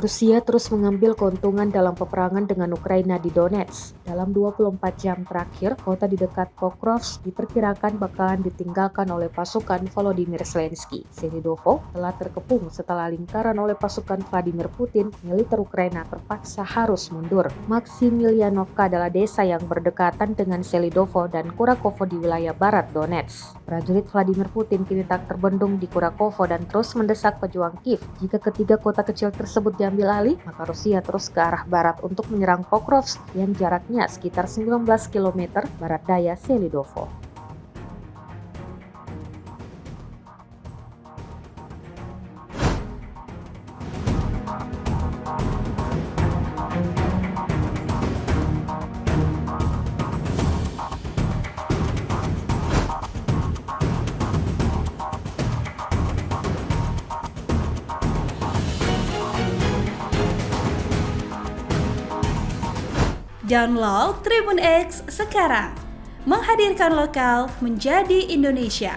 Rusia terus mengambil keuntungan dalam peperangan dengan Ukraina di Donetsk. Dalam 24 jam terakhir, kota di dekat Pokrovsk diperkirakan bakalan ditinggalkan oleh pasukan Volodymyr Zelensky. Selidovo telah terkepung setelah lingkaran oleh pasukan Vladimir Putin. Militer Ukraina terpaksa harus mundur. Maksimilianovka adalah desa yang berdekatan dengan Selidovo dan Kurakovo di wilayah barat Donetsk. Prajurit Vladimir Putin kini tak terbendung di Kurakovo dan terus mendesak pejuang Kiev. Jika ketiga kota kecil tersebut diambil alih, maka Rusia terus ke arah barat untuk menyerang Pokrovsk yang jaraknya sekitar 19 km barat daya Selidovo. Download Tribun X sekarang, menghadirkan lokal menjadi Indonesia.